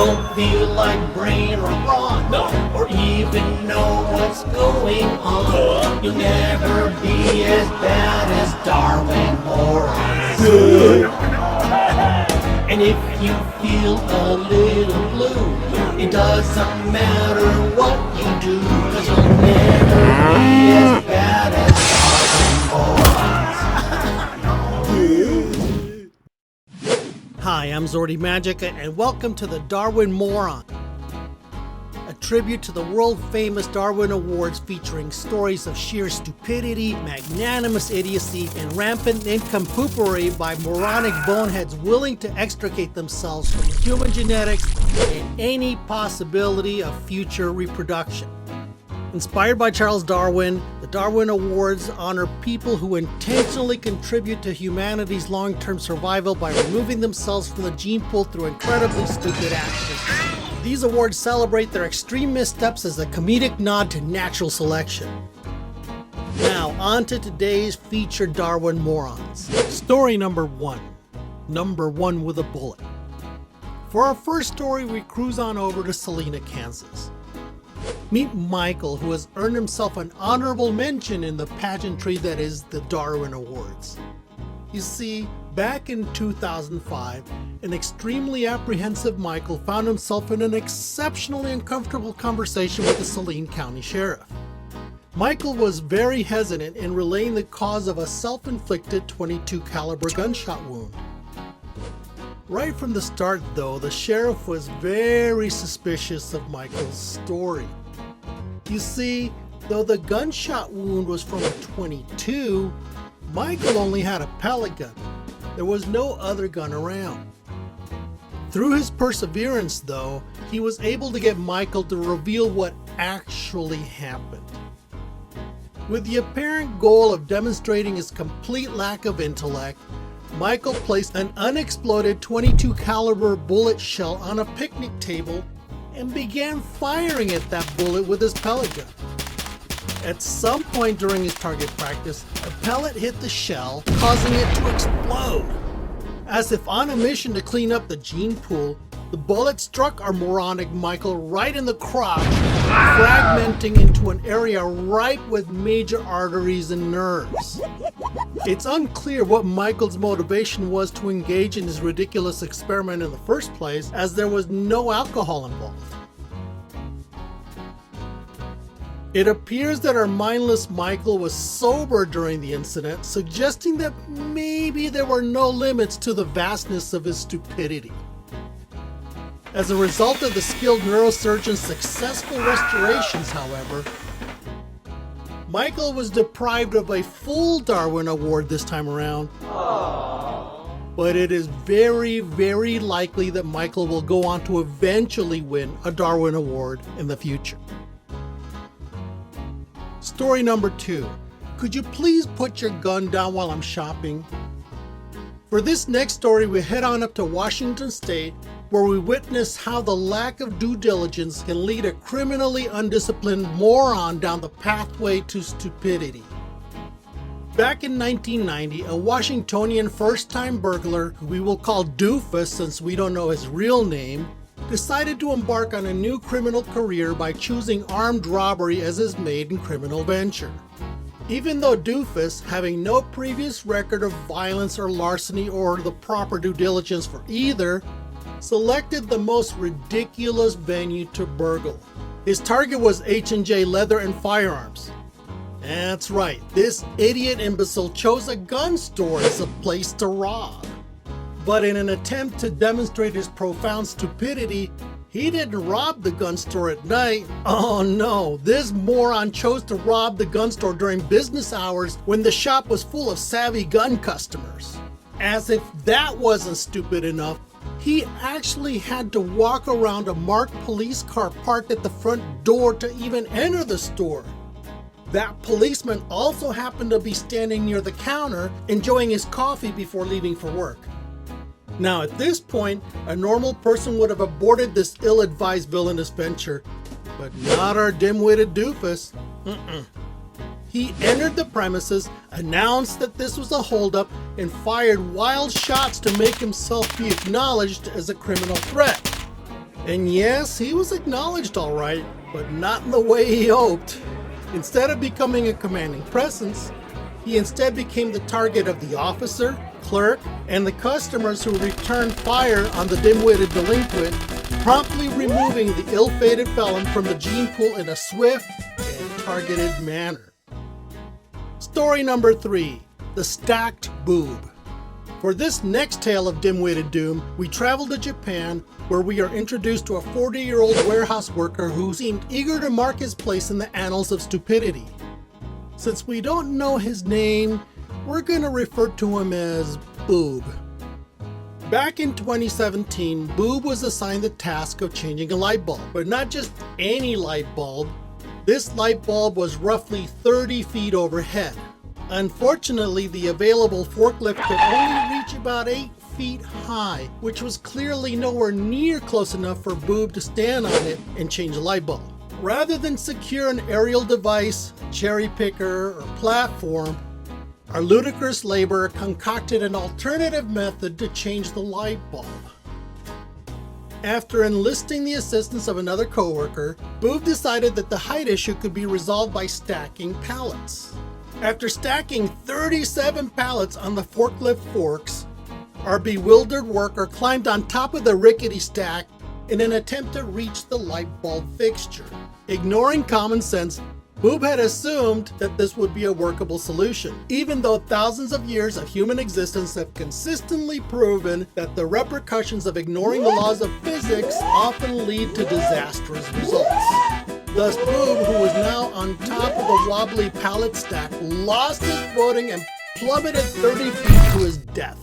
don't feel like brain or brawn, or even know what's going on, you'll never be as bad as Darwin Morons. And if you feel a little blue, it doesn't matter what you do, 'cause you'll never be as bad as Darwin Morons. Hi, I'm Xorti Magika, and welcome to the Darwin Morons, a tribute to the world-famous Darwin Awards featuring stories of sheer stupidity, magnanimous idiocy, and rampant nincompoopery by moronic boneheads willing to extricate themselves from human genetics and any possibility of future reproduction. Inspired by Charles Darwin, the Darwin Awards honor people who intentionally contribute to humanity's long-term survival by removing themselves from the gene pool through incredibly stupid actions. These awards celebrate their extreme missteps as a comedic nod to natural selection. Now, on to today's featured Darwin Morons. Story number one. Number one with a bullet. For our first story, we cruise on over to Salina, Kansas. Meet Michael, who has earned himself an honorable mention in the pageantry that is the Darwin Awards. You see, back in 2005, an extremely apprehensive Michael found himself in an exceptionally uncomfortable conversation with the Saline County Sheriff. Michael was very hesitant in relaying the cause of a self-inflicted .22 caliber gunshot wound. Right from the start, though, the sheriff was very suspicious of Michael's story. You see, though the gunshot wound was from a .22, Michael only had a pellet gun. There was no other gun around. Through his perseverance, though, he was able to get Michael to reveal what actually happened. With the apparent goal of demonstrating his complete lack of intellect, Michael placed an unexploded .22 caliber bullet shell on a picnic table and began firing at that bullet with his pellet gun. At some point during his target practice, a pellet hit the shell, causing it to explode. As if on a mission to clean up the gene pool, the bullet struck our moronic Michael right in the crotch, fragmenting into an area ripe with major arteries and nerves. It's unclear what Michael's motivation was to engage in this ridiculous experiment in the first place, as there was no alcohol involved. It appears that our mindless Michael was sober during the incident, suggesting that maybe there were no limits to the vastness of his stupidity. As a result of the skilled neurosurgeon's successful restorations, however, Michael was deprived of a full Darwin Award this time around. But it is very, very likely that Michael will go on to eventually win a Darwin Award in the future. Story number two. Could you please put your gun down while I'm shopping? For this next story, we head on up to Washington State, where we witness how the lack of due diligence can lead a criminally undisciplined moron down the pathway to stupidity. Back in 1990, a Washingtonian first-time burglar, who we will call Doofus since we don't know his real name, decided to embark on a new criminal career by choosing armed robbery as his maiden criminal venture. Even though Doofus, having no previous record of violence or larceny or the proper due diligence for either, selected the most ridiculous venue to burgle. His target was H&J Leather and Firearms. That's right, this idiot imbecile chose a gun store as a place to rob. But in an attempt to demonstrate his profound stupidity, he didn't rob the gun store at night. Oh no, this moron chose to rob the gun store during business hours when the shop was full of savvy gun customers. As if that wasn't stupid enough, he actually had to walk around a marked police car parked at the front door to even enter the store. That policeman also happened to be standing near the counter enjoying his coffee before leaving for work. Now at this point, a normal person would have aborted this ill-advised villainous venture, but not our dim-witted Doofus. He entered the premises, announced that this was a holdup, and fired wild shots to make himself be acknowledged as a criminal threat. And yes, he was acknowledged all right, but not in the way he hoped. Instead of becoming a commanding presence, he instead became the target of the officer, clerk, and the customers who returned fire on the dim-witted delinquent, promptly removing the ill-fated felon from the gene pool in a swift and targeted manner. Story number 3, The Stacked Boob. For this next tale of dim-witted doom, we travel to Japan, where we are introduced to a 40-year-old warehouse worker who seemed eager to mark his place in the annals of stupidity. Since we don't know his name, we're gonna refer to him as Boob. Back in 2017, Boob was assigned the task of changing a light bulb, but not just any light bulb. This light bulb was roughly 30 feet overhead. Unfortunately, the available forklift could only reach about 8 feet high, which was clearly nowhere near close enough for Boob to stand on it and change the light bulb. Rather than secure an aerial device, cherry picker, or platform, our ludicrous laborer concocted an alternative method to change the light bulb. After enlisting the assistance of another coworker, Boob decided that the height issue could be resolved by stacking pallets. After stacking 37 pallets on the forklift forks, our bewildered worker climbed on top of the rickety stack in an attempt to reach the light bulb fixture. Ignoring common sense, Boob had assumed that this would be a workable solution, even though thousands of years of human existence have consistently proven that the repercussions of ignoring the laws of physics often lead to disastrous results. Thus, Boob, who was now on top of the wobbly pallet stack, lost his footing and plummeted 30 feet to his death,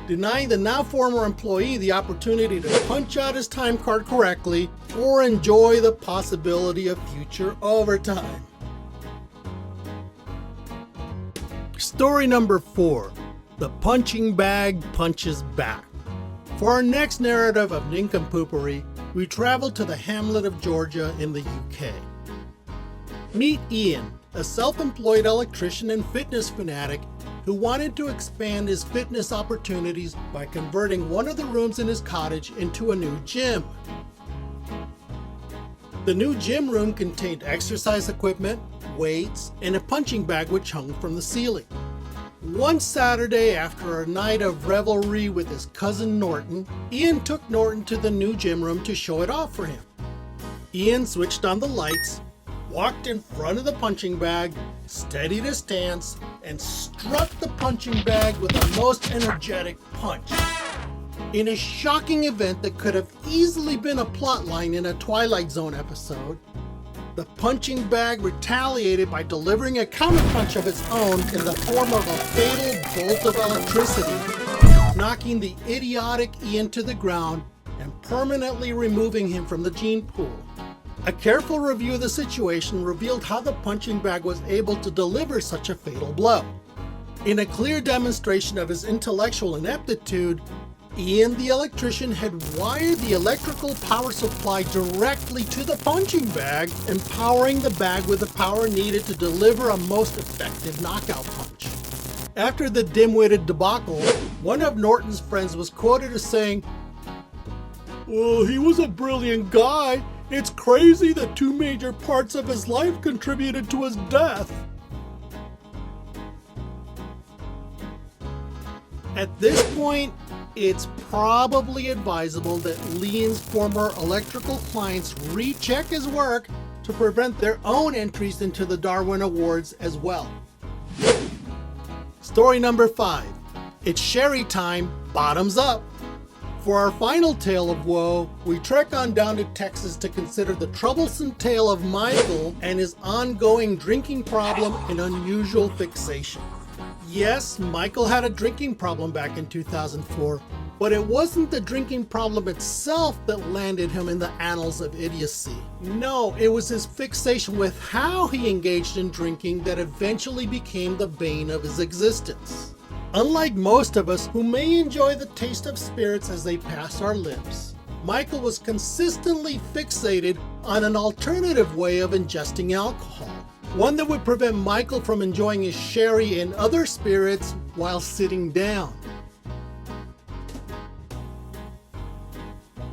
denying the now former employee the opportunity to punch out his time card correctly or enjoy the possibility of future overtime. Story number 4, The Punching Bag Punches Back. For our next narrative of nincompoopery, we travel to the hamlet of Georgia in the UK. Meet Ian, a self-employed electrician and fitness fanatic who wanted to expand his fitness opportunities by converting one of the rooms in his cottage into a new gym. The new gym room contained exercise equipment, weights, and a punching bag which hung from the ceiling. One Saturday, after a night of revelry with his cousin Norton, Ian took Norton to the new gym room to show it off for him. Ian switched on the lights, walked in front of the punching bag, steadied his stance, and struck the punching bag with a most energetic punch. In a shocking event that could have easily been a plotline in a Twilight Zone episode, the punching bag retaliated by delivering a counterpunch of its own in the form of a fatal bolt of electricity, knocking the idiotic Ian to the ground and permanently removing him from the gene pool. A careful review of the situation revealed how the punching bag was able to deliver such a fatal blow. In a clear demonstration of his intellectual ineptitude, Ian the electrician had wired the electrical power supply directly to the punching bag, empowering the bag with the power needed to deliver a most effective knockout punch. After the dim-witted debacle, one of Norton's friends was quoted as saying, "Well, he was a brilliant guy. It's crazy that two major parts of his life contributed to his death." At this point, it's probably advisable that Ian's former electrical clients recheck his work to prevent their own entries into the Darwin Awards as well. Story number 5. It's Sherry time, bottoms up. For our final tale of woe, we trek on down to Texas to consider the troublesome tale of Michael and his ongoing drinking problem and unusual fixation. Yes, Michael had a drinking problem back in 2004, but it wasn't the drinking problem itself that landed him in the annals of idiocy. No, it was his fixation with how he engaged in drinking that eventually became the bane of his existence. Unlike most of us who may enjoy the taste of spirits as they pass our lips, Michael was consistently fixated on an alternative way of ingesting alcohol. One that would prevent Michael from enjoying his sherry and other spirits while sitting down.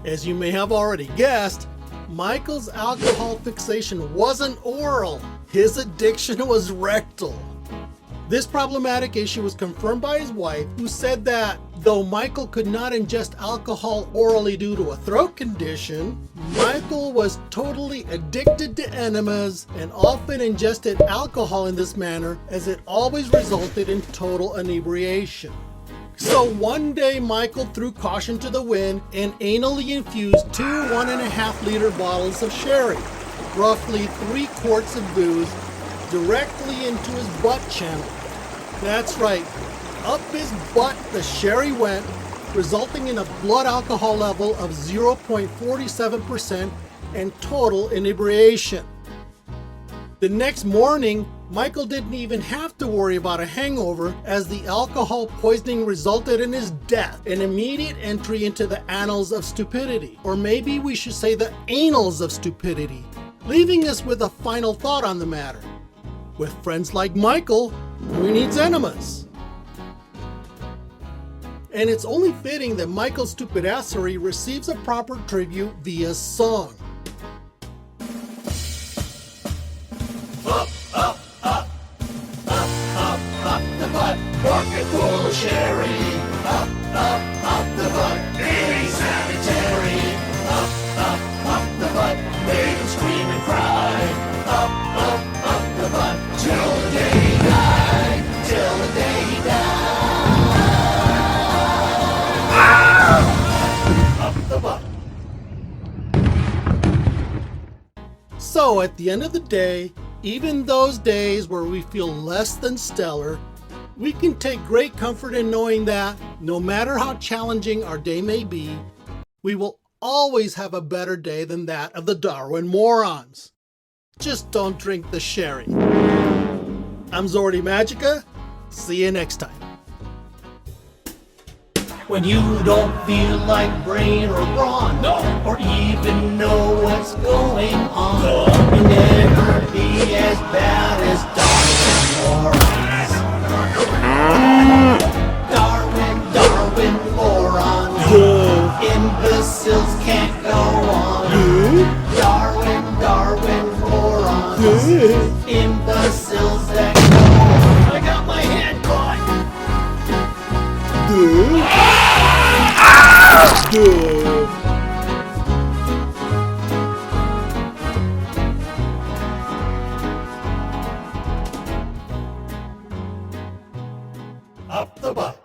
As you may have already guessed, Michael's alcohol fixation wasn't oral. His addiction was rectal. This problematic issue was confirmed by his wife, who said that though Michael could not ingest alcohol orally due to a throat condition, Michael was totally addicted to enemas and often ingested alcohol in this manner, as it always resulted in total inebriation. So one day Michael threw caution to the wind and anally infused 2 1.5-liter bottles of sherry, roughly 3 quarts of booze, directly into his butt channel. That's right, up his butt the sherry went, resulting in a blood alcohol level of 0.47% and total inebriation. The next morning, Michael didn't even have to worry about a hangover, as the alcohol poisoning resulted in his death, an immediate entry into the annals of stupidity. Or maybe we should say the annals of stupidity, leaving us with a final thought on the matter. With friends like Michael, who needs enemas? And it's only fitting that Michael's stupidassery receives a proper tribute via song. Up, up, up, up, up, up the butt, bucket full of sherry. Up, the butt, very sanitary. Up the butt, make him scream and cry. Up the butt, till the day he died, till the day he died. Up the butt. So at the end of the day, even those days where we feel less than stellar, we can take great comfort in knowing that no matter how challenging our day may be, we will always have a better day than that of the Darwin morons. Just don't drink the sherry. I'm Xorti Magika. See you next time. When you don't feel like brain or brawn, or even know what's going on, you'll never be as bad as Darwin morons. Imbeciles can't go on. Darwin morons. Imbeciles that go on. I got my hand caught. Up the butt.